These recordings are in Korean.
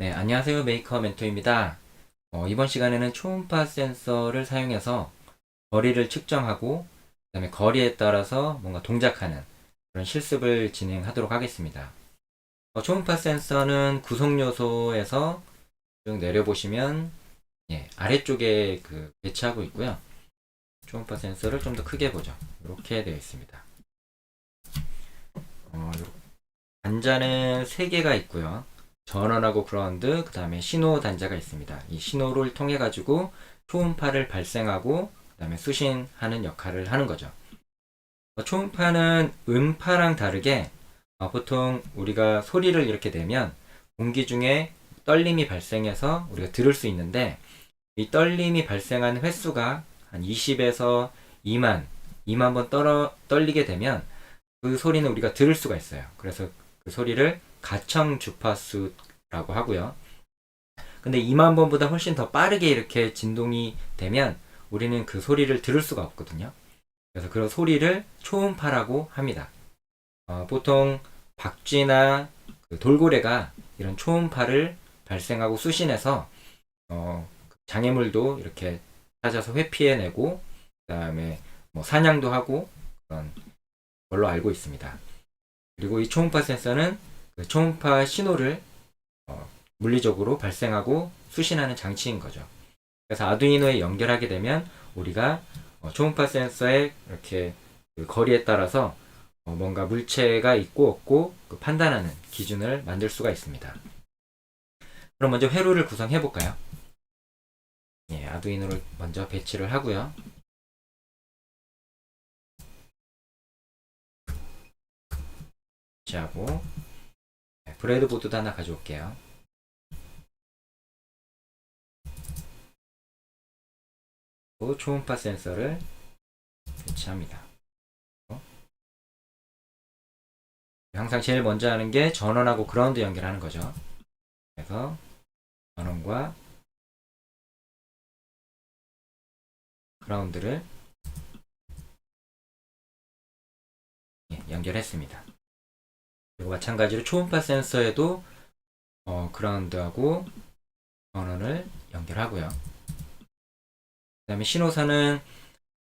네, 안녕하세요. 메이커 멘토입니다. 이번 시간에는 초음파 센서를 사용해서 거리를 측정하고, 그다음에 거리에 따라서 뭔가 동작하는 그런 실습을 진행하도록 하겠습니다. 초음파 센서는 구성 요소에서 쭉 내려보시면 아래쪽에 배치하고 있고요. 초음파 센서를 좀 더 크게 보죠. 이렇게 되어 있습니다. 단자는 3개가 있고요. 전원하고 그라운드, 그 다음에 신호 단자가 있습니다. 이 신호를 통해 가지고 초음파를 발생하고 그 다음에 수신하는 역할을 하는 거죠. 초음파는 음파랑 다르게 보통 우리가 소리를 이렇게 내면 공기 중에 떨림이 발생해서 우리가 들을 수 있는데, 이 떨림이 발생한 횟수가 한 20에서 2만 번 떨리게 되면 그 소리는 우리가 들을 수가 있어요. 그래서 그 소리를 가청 주파수라고 하고요. 근데 2만 번보다 훨씬 더 빠르게 이렇게 진동이 되면 우리는 그 소리를 들을 수가 없거든요. 그래서 그런 소리를 초음파라고 합니다. 보통 박쥐나 돌고래가 이런 초음파를 발생하고 수신해서 장애물도 이렇게 찾아서 회피해내고, 그 다음에 뭐 사냥도 하고 그런 걸로 알고 있습니다. 그리고 이 초음파 센서는 그 초음파 신호를 물리적으로 발생하고 수신하는 장치인 거죠. 그래서 아두이노에 연결하게 되면 우리가 초음파 센서의 이렇게 그 거리에 따라서 뭔가 물체가 있고 없고 판단하는 기준을 만들 수가 있습니다. 그럼 먼저 회로를 구성해 볼까요? 아두이노를 먼저 배치를 하고요. 배치하고 브레드보드도 하나 가져올게요. 초음파 센서를 배치합니다. 항상 제일 먼저 하는 게 전원하고 그라운드 연결하는 거죠. 그래서 전원과 그라운드를 연결했습니다. 그리고 마찬가지로 초음파 센서에도 그라운드하고 전원을 연결하고요. 그 다음에 신호선은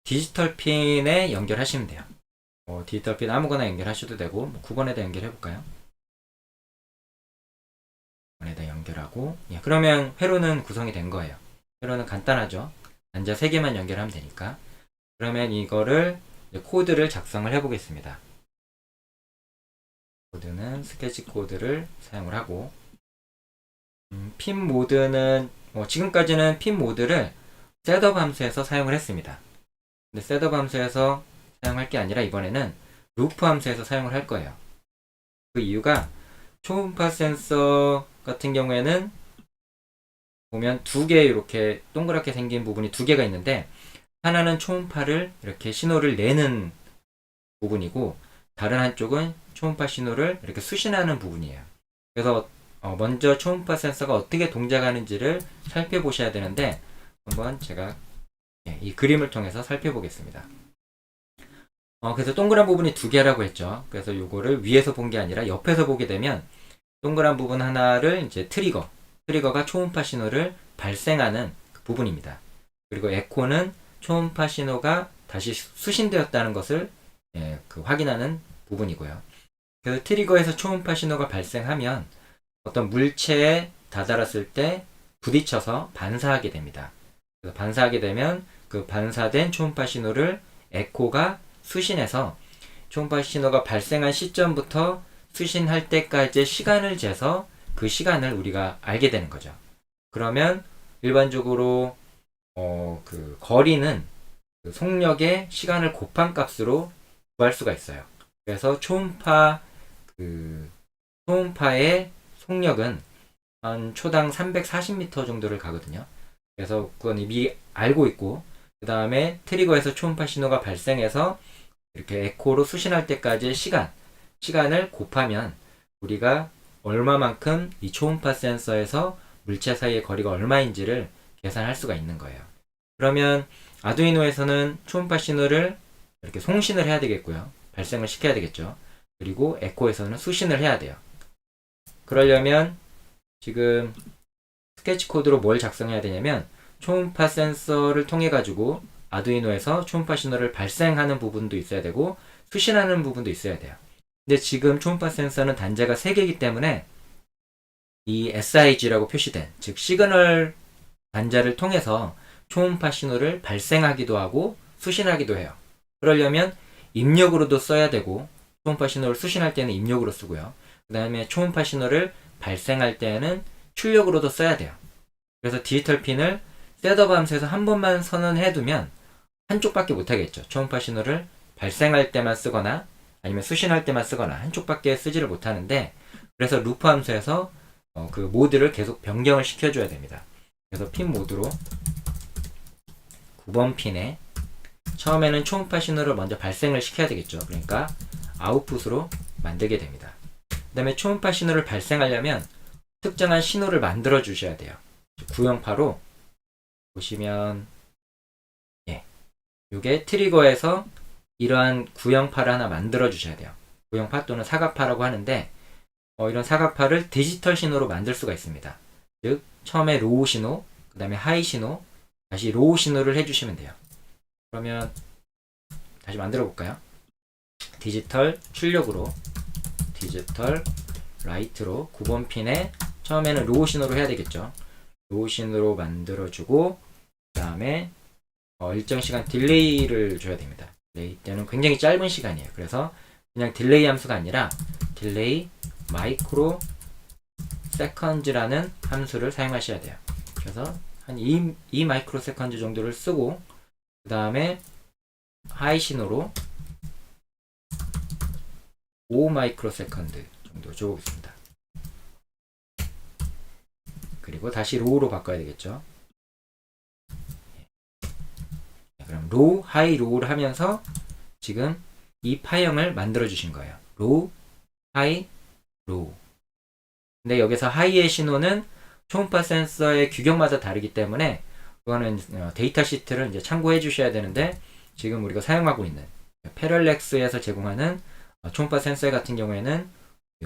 디지털 핀에 연결하시면 돼요. 디지털 핀 아무거나 연결하셔도 되고 9번에다 연결해 볼까요? 9번에다 연결하고, 그러면 회로는 구성이 된 거예요. 회로는 간단하죠. 단자 3개만 연결하면 되니까. 그러면 이거를 코드를 작성을 해 보겠습니다. 코드는 스케치 코드를 사용을 하고, 핀 모드는 지금까지는 핀 모드를 셋업 함수에서 사용을 했습니다. 근데 셋업 함수에서 사용할 게 아니라 이번에는 루프 함수에서 사용을 할 거예요. 그 이유가 초음파 센서 같은 경우에는 보면 2개 이렇게 동그랗게 생긴 부분이 2개가 있는데, 하나는 초음파를 이렇게 신호를 내는 부분이고 다른 한쪽은 초음파 신호를 이렇게 수신하는 부분이에요. 그래서 먼저 초음파 센서가 어떻게 동작하는지를 살펴보셔야 되는데, 한번 제가 이 그림을 통해서 살펴보겠습니다. 그래서 동그란 부분이 2개라고 했죠. 그래서 이거를 위에서 본 게 아니라 옆에서 보게 되면 동그란 부분 하나를 이제 트리거가 초음파 신호를 발생하는 그 부분입니다. 그리고 에코는 초음파 신호가 다시 수신되었다는 것을 확인하는 부분이고요. 그래서 트리거에서 초음파 신호가 발생하면 어떤 물체에 다다랐을 때 부딪혀서 반사하게 됩니다. 그래서 반사하게 되면 그 반사된 초음파 신호를 에코가 수신해서 초음파 신호가 발생한 시점부터 수신할 때까지의 시간을 재서 그 시간을 우리가 알게 되는 거죠. 그러면 일반적으로 그 거리는 그 속력의 시간을 곱한 값으로 구할 수가 있어요. 그래서 초음파의 속력은 한 초당 340m 정도를 가거든요. 그래서 그건 이미 알고 있고, 그 다음에 트리거에서 초음파 신호가 발생해서 이렇게 에코로 수신할 때까지의 시간을 곱하면 우리가 얼마만큼 이 초음파 센서에서 물체 사이의 거리가 얼마인지를 계산할 수가 있는 거예요. 그러면 아두이노에서는 초음파 신호를 이렇게 송신을 해야 되겠고요. 발생을 시켜야 되겠죠. 그리고 에코에서는 수신을 해야 돼요. 그러려면 지금 스케치 코드로 뭘 작성해야 되냐면 초음파 센서를 통해 가지고 아두이노에서 초음파 신호를 발생하는 부분도 있어야 되고 수신하는 부분도 있어야 돼요. 근데 지금 초음파 센서는 단자가 3개이기 때문에 이 SIG라고 표시된, 즉 시그널 단자를 통해서 초음파 신호를 발생하기도 하고 수신하기도 해요. 그러려면 입력으로도 써야 되고, 초음파 신호를 수신할 때는 입력으로 쓰고요. 그 다음에 초음파 신호를 발생할 때는 출력으로도 써야 돼요. 그래서 디지털 핀을 셋업 함수에서 한 번만 선언해두면 한쪽밖에 못하겠죠. 초음파 신호를 발생할 때만 쓰거나 아니면 수신할 때만 쓰거나 한쪽밖에 쓰지를 못하는데, 그래서 루프 함수에서 그 모드를 계속 변경을 시켜줘야 됩니다. 그래서 핀 모드로 9번 핀에 처음에는 초음파 신호를 먼저 발생을 시켜야 되겠죠. 그러니까 아웃풋으로 만들게 됩니다. 그 다음에 초음파 신호를 발생하려면 특정한 신호를 만들어 주셔야 돼요. 구형파로 보시면 이게 트리거에서 이러한 구형파를 하나 만들어 주셔야 돼요. 구형파 또는 사각파라고 하는데 이런 사각파를 디지털 신호로 만들 수가 있습니다. 즉 처음에 로우 신호, 그 다음에 하이 신호, 다시 로우 신호를 해주시면 돼요. 그러면 다시 만들어 볼까요? 디지털 출력으로 디지털 라이트로 9번 핀에 처음에는 로우 신호로 해야 되겠죠. 로우 신호로 만들어주고 그 다음에 일정 시간 딜레이를 줘야 됩니다. 딜레이 때는 굉장히 짧은 시간이에요. 그래서 그냥 딜레이 함수가 아니라 딜레이 마이크로 세컨즈라는 함수를 사용하셔야 돼요. 그래서 한 2 마이크로 세컨즈 정도를 쓰고 그 다음에 하이 신호로 5 마이크로 세컨드 정도 줘보겠습니다. 그리고 다시 로우로 바꿔야 되겠죠. 그럼 로우, 하이, 로우를 하면서 지금 이 파형을 만들어 주신 거예요. 로우, 하이, 로우. 근데 여기서 하이의 신호는 초음파 센서의 규격마다 다르기 때문에 그거는 데이터 시트를 이제 참고해 주셔야 되는데, 지금 우리가 사용하고 있는 패럴렉스에서 제공하는 초음파 센서 같은 경우에는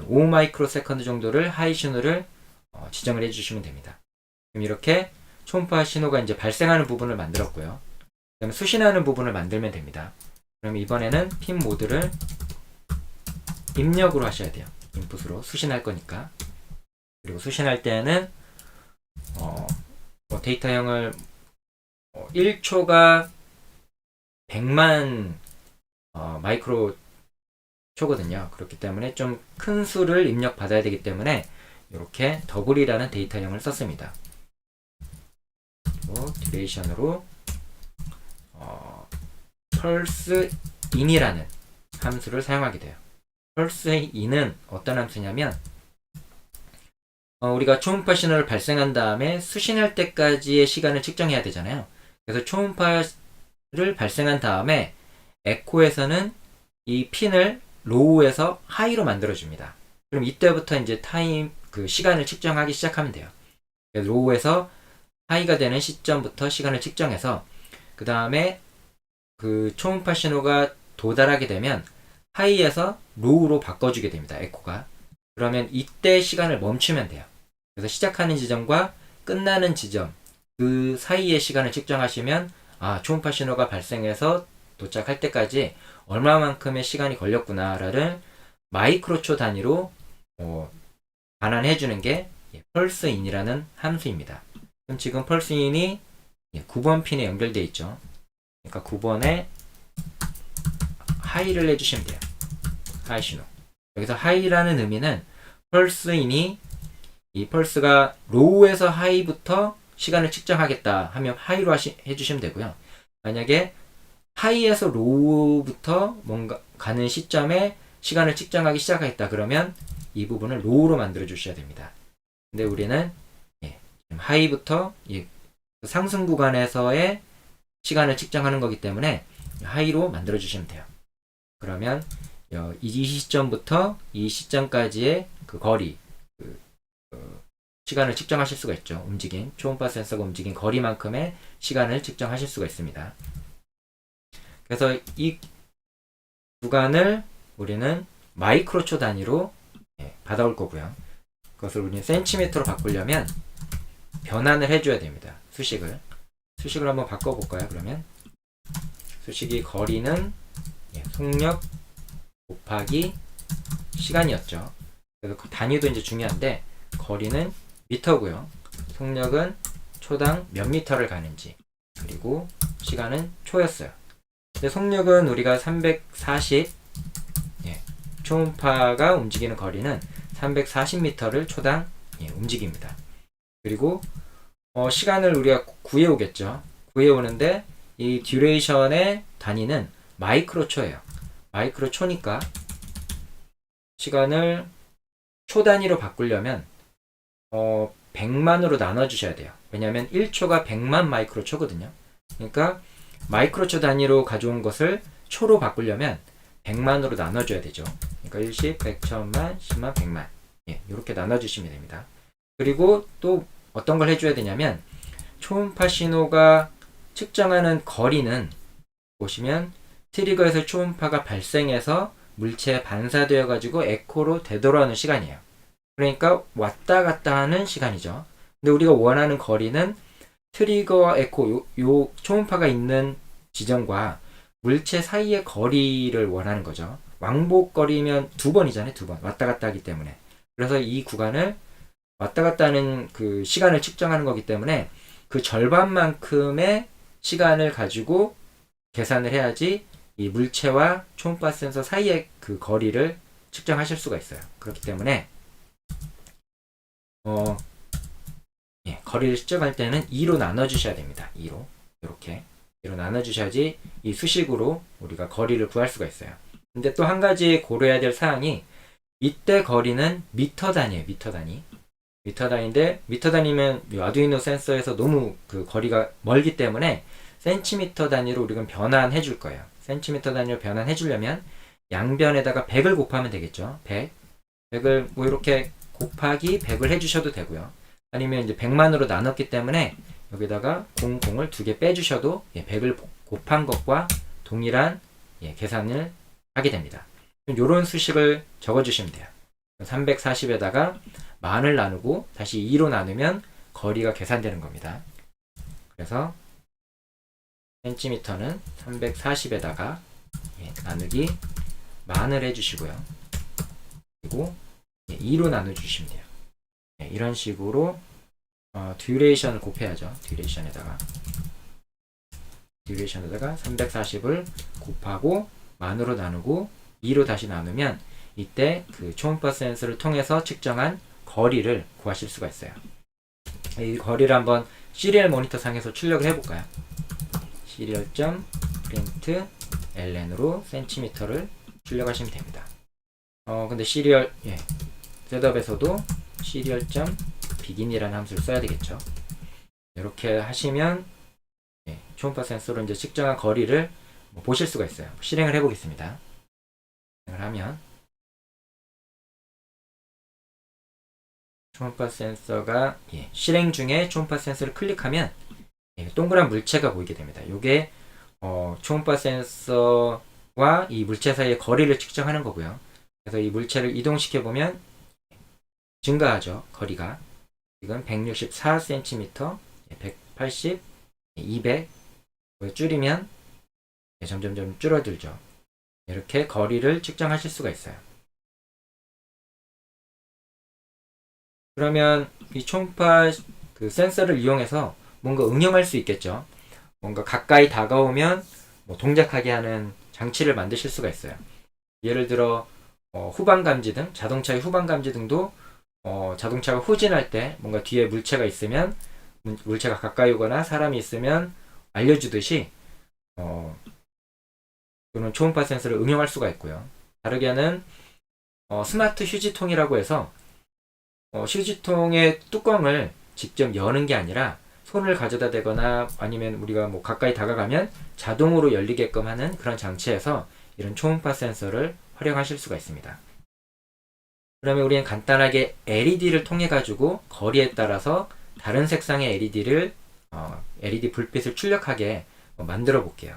5 마이크로 세컨드 정도를 하이 신호를 지정을 해 주시면 됩니다. 그럼 이렇게 초음파 신호가 이제 발생하는 부분을 만들었고요. 그다음에 수신하는 부분을 만들면 됩니다. 그럼 이번에는 핀 모드를 입력으로 하셔야 돼요. 인풋으로 수신할 거니까. 그리고 수신할 때는 데이터형을 1초가 100만 마이크로 초거든요. 그렇기 때문에 좀 큰 수를 입력 받아야 되기 때문에 이렇게 더블이라는 데이터형을 썼습니다. 그리고 듀레이션으로 펄스 인이라는 함수를 사용하게 돼요. 펄스 인은 어떤 함수냐면 우리가 초음파 신호를 발생한 다음에 수신할 때까지의 시간을 측정해야 되잖아요. 그래서 초음파를 발생한 다음에 에코에서는 이 핀을 로우에서 하이로 만들어줍니다. 그럼 이때부터 이제 시간을 측정하기 시작하면 돼요. 로우에서 하이가 되는 시점부터 시간을 측정해서 그 다음에 그 초음파 신호가 도달하게 되면 하이에서 로우로 바꿔주게 됩니다. 에코가. 그러면 이때 시간을 멈추면 돼요. 그래서 시작하는 지점과 끝나는 지점 그 사이의 시간을 측정하시면 초음파 신호가 발생해서 도착할 때까지 얼마만큼의 시간이 걸렸구나를 마이크로초 단위로 반환해 주는 게 펄스인이라는 함수입니다. 그럼 지금 펄스인이 9번 핀에 연결되어 있죠. 그러니까 9번에 하이를 해주시면 돼요. 하이 신호. 여기서 하이라는 의미는 펄스인이 이 펄스가 로우에서 하이부터 시간을 측정하겠다 하면 하이로 해주시면 되고요. 만약에 하이에서 로우부터 뭔가 가는 시점에 시간을 측정하기 시작하겠다 그러면 이 부분을 로우로 만들어 주셔야 됩니다. 근데 우리는 하이부터 상승 구간에서의 시간을 측정하는 거기 때문에 하이로 만들어 주시면 돼요. 그러면 이 시점부터 이 시점까지의 그 거리, 시간을 측정하실 수가 있죠. 초음파 센서가 움직인 거리만큼의 시간을 측정하실 수가 있습니다. 그래서 이 구간을 우리는 마이크로초 단위로 받아올 거고요. 그것을 우리는 센티미터로 바꾸려면 변환을 해줘야 됩니다. 수식을 한번 바꿔볼까요? 그러면 수식이 거리는 속력 곱하기 시간이었죠. 그래서 그 단위도 이제 중요한데 거리는 미터고요. 속력은 초당 몇 미터를 가는지, 그리고 시간은 초였어요. 근데 속력은 우리가 340, 초음파가 움직이는 거리는 340m를 초당 움직입니다. 그리고 시간을 우리가 구해오겠죠. 구해오는데 이 듀레이션의 단위는 마이크로초예요. 마이크로초니까 시간을 초 단위로 바꾸려면 100만으로 나눠주셔야 돼요. 왜냐하면 1초가 100만 마이크로초거든요. 그러니까 마이크로초 단위로 가져온 것을 초로 바꾸려면 100만으로 나눠줘야 되죠. 그러니까 10, 100, 1000만, 10만, 100만 이렇게 나눠주시면 됩니다. 그리고 또 어떤 걸 해줘야 되냐면 초음파 신호가 측정하는 거리는 보시면 트리거에서 초음파가 발생해서 물체에 반사되어 가지고 에코로 되돌아오는 시간이에요. 그러니까 왔다 갔다 하는 시간이죠. 근데 우리가 원하는 거리는 트리거와 에코 요 초음파가 있는 지점과 물체 사이의 거리를 원하는 거죠. 왕복거리면 2번이잖아요. 2번 왔다 갔다 하기 때문에. 그래서 이 구간을 왔다 갔다 하는 그 시간을 측정하는 거기 때문에 그 절반만큼의 시간을 가지고 계산을 해야지 이 물체와 초음파 센서 사이의 그 거리를 측정하실 수가 있어요. 그렇기 때문에 거리를 측정할 때는 2로 나눠주셔야 됩니다. 2로 이렇게 2로 나눠주셔야지 이 수식으로 우리가 거리를 구할 수가 있어요. 근데 또 한 가지 고려해야 될 사항이 이때 거리는 미터 단위예요. 미터 단위. 미터 단위인데 미터 단위면 아두이노 센서에서 너무 그 거리가 멀기 때문에 센티미터 단위로 우리가 변환해 줄 거예요. 센티미터 단위로 변환해 주려면 양변에다가 100을 곱하면 되겠죠. 100을 뭐 이렇게 곱하기 100을 해 주셔도 되고요. 아니면 이제 100만으로 나눴기 때문에 여기다가 00을 2개 빼 주셔도 100을 곱한 것과 동일한 계산을 하게 됩니다. 이런 수식을 적어 주시면 돼요. 340에다가 만을 나누고 다시 2로 나누면 거리가 계산되는 겁니다. 그래서 센티미터는 340에다가 나누기 만을 해주시고요. 그리고 2로 나눠주시면 돼요. 이런 식으로 듀레이션을 곱해야죠. 듀레이션에다가 340을 곱하고 만으로 나누고 2로 다시 나누면 이때 그 초음파 센서를 통해서 측정한 거리를 구하실 수가 있어요. 이 거리를 한번 시리얼 모니터 상에서 출력을 해볼까요? 시리얼.print ln으로 센티미터를 출력하시면 됩니다. 근데 시리얼 셋업에서도 serial.begin이라는 함수를 써야 되겠죠. 이렇게 하시면 초음파 센서로 이제 측정한 거리를 보실 수가 있어요. 실행을 해보겠습니다. 실행을 하면 초음파 센서가 실행 중에 초음파 센서를 클릭하면 동그란 물체가 보이게 됩니다. 이게 초음파 센서와 이 물체 사이의 거리를 측정하는 거고요. 그래서 이 물체를 이동시켜 보면 증가하죠. 거리가 지금 164cm, 180, 200 줄이면 점점점 줄어들죠. 이렇게 거리를 측정하실 수가 있어요. 그러면 이 초음파 그 센서를 이용해서 뭔가 응용할 수 있겠죠. 뭔가 가까이 다가오면 동작하게 하는 장치를 만드실 수가 있어요. 예를 들어 후방 감지등, 자동차의 후방 감지등도 자동차가 후진할 때 뭔가 뒤에 물체가 있으면 물체가 가까이 오거나 사람이 있으면 알려주듯이 또는 초음파 센서를 응용할 수가 있고요. 다르게는 스마트 휴지통이라고 해서 휴지통의 뚜껑을 직접 여는 게 아니라 손을 가져다 대거나 아니면 우리가 가까이 다가가면 자동으로 열리게끔 하는 그런 장치에서 이런 초음파 센서를 활용하실 수가 있습니다. 그러면 우리는 간단하게 LED를 통해 가지고 거리에 따라서 다른 색상의 LED 불빛을 출력하게 만들어 볼게요.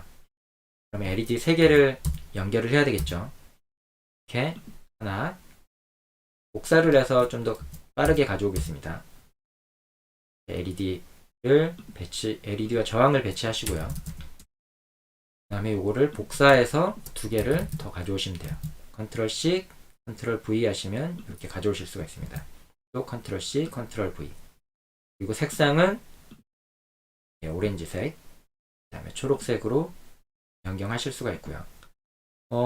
그러면 LED 3개를 연결을 해야 되겠죠. 이렇게 하나, 복사를 해서 좀 더 빠르게 가져오겠습니다. LED와 저항을 배치하시고요. 그 다음에 요거를 복사해서 두 개를 더 가져오시면 돼요. 컨트롤 C, 컨트롤 V 하시면 이렇게 가져오실 수가 있습니다. 또 컨트롤 C, 컨트롤 V. 그리고 색상은 오렌지색, 그 다음에 초록색으로 변경하실 수가 있고요.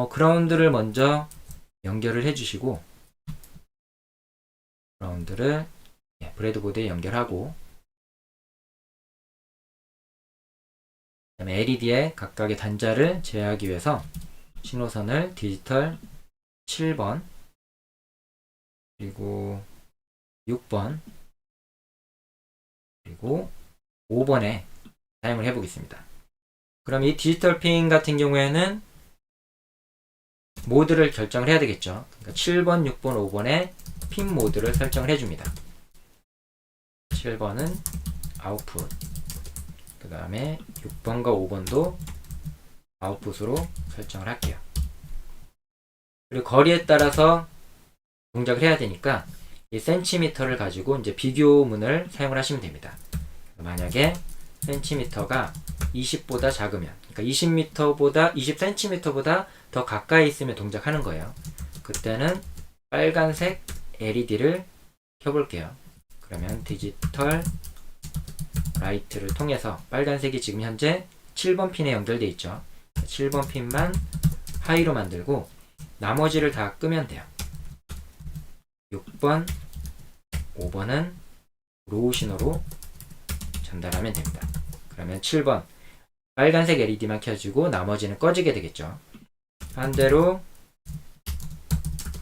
그라운드를 먼저 연결을 해주시고, 그라운드를 브레드보드에 연결하고, 그 다음에 LED의 각각의 단자를 제어하기 위해서 신호선을 디지털 7번, 그리고 6번, 그리고 5번에 사용을 해보겠습니다. 그럼 이 디지털 핀 같은 경우에는 모드를 결정을 해야 되겠죠. 그러니까 7번, 6번, 5번에 핀 모드를 설정을 해줍니다. 7번은 아웃풋, 그 다음에 6번과 5번도 아웃풋으로 설정을 할게요. 그리고 거리에 따라서 동작을 해야 되니까 이 센티미터를 가지고 이제 비교문을 사용을 하시면 됩니다. 만약에 센티미터가 20보다 작으면, 그러니까 20cm보다 더 가까이 있으면 동작하는 거예요. 그때는 빨간색 LED를 켜볼게요. 그러면 디지털 라이트를 통해서 빨간색이 지금 현재 7번 핀에 연결되어 있죠. 7번 핀만 하이로 만들고 나머지를 다 끄면 돼요. 6번, 5번은 로우 신호로 전달하면 됩니다. 그러면 7번 빨간색 LED만 켜지고 나머지는 꺼지게 되겠죠. 반대로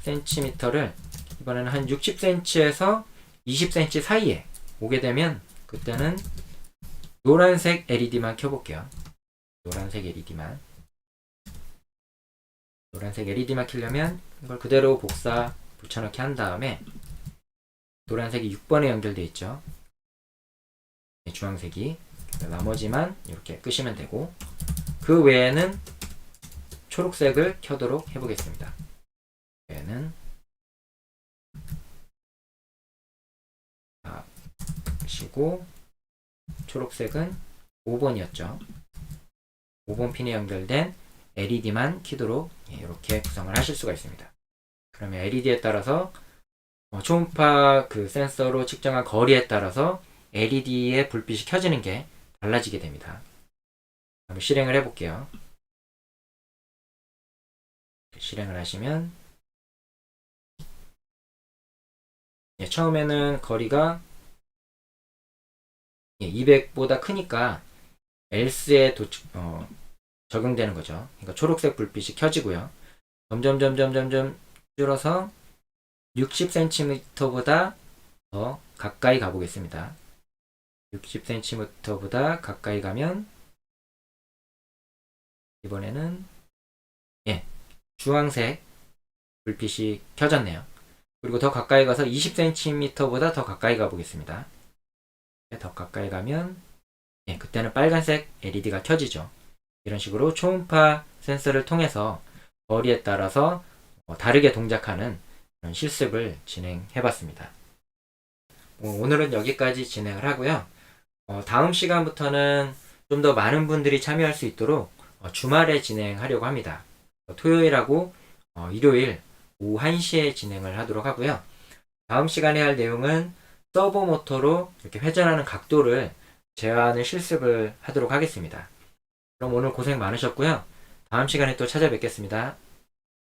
센티미터를 이번에는 한 60cm에서 20cm 사이에 오게 되면 그때는 노란색 LED만 켜볼게요. 노란색 LED만 켜려면 이걸 그대로 복사 붙여넣기 한 다음에 노란색이 6번에 연결되어 있죠. 주황색이, 나머지만 이렇게 끄시면 되고, 그 외에는 초록색을 켜도록 해보겠습니다. 외에는 끄시고, 초록색은 5번이었죠. 5번 핀에 연결된 LED만 켜도록 이렇게 구성을 하실 수가 있습니다. 그러면 LED에 따라서 초음파 그 센서로 측정한 거리에 따라서 LED의 불빛이 켜지는 게 달라지게 됩니다. 한번 실행을 해볼게요. 실행을 하시면 처음에는 거리가 200보다 크니까 else에 적용되는 거죠. 그러니까 초록색 불빛이 켜지고요. 점점 줄어서 60cm보다 더 가까이 가보겠습니다. 60cm보다 가까이 가면 이번에는 주황색 불빛이 켜졌네요. 그리고 더 가까이 가서 20cm보다 더 가까이 가보겠습니다. 더 가까이 가면 그때는 빨간색 LED가 켜지죠. 이런 식으로 초음파 센서를 통해서 거리에 따라서 다르게 동작하는 그런 실습을 진행해 봤습니다. 오늘은 여기까지 진행을 하고요. 다음 시간부터는 좀 더 많은 분들이 참여할 수 있도록 주말에 진행하려고 합니다. 토요일하고 일요일 오후 1시에 진행을 하도록 하고요. 다음 시간에 할 내용은 서버 모터로 이렇게 회전하는 각도를 제어하는 실습을 하도록 하겠습니다. 그럼 오늘 고생 많으셨고요. 다음 시간에 또 찾아뵙겠습니다.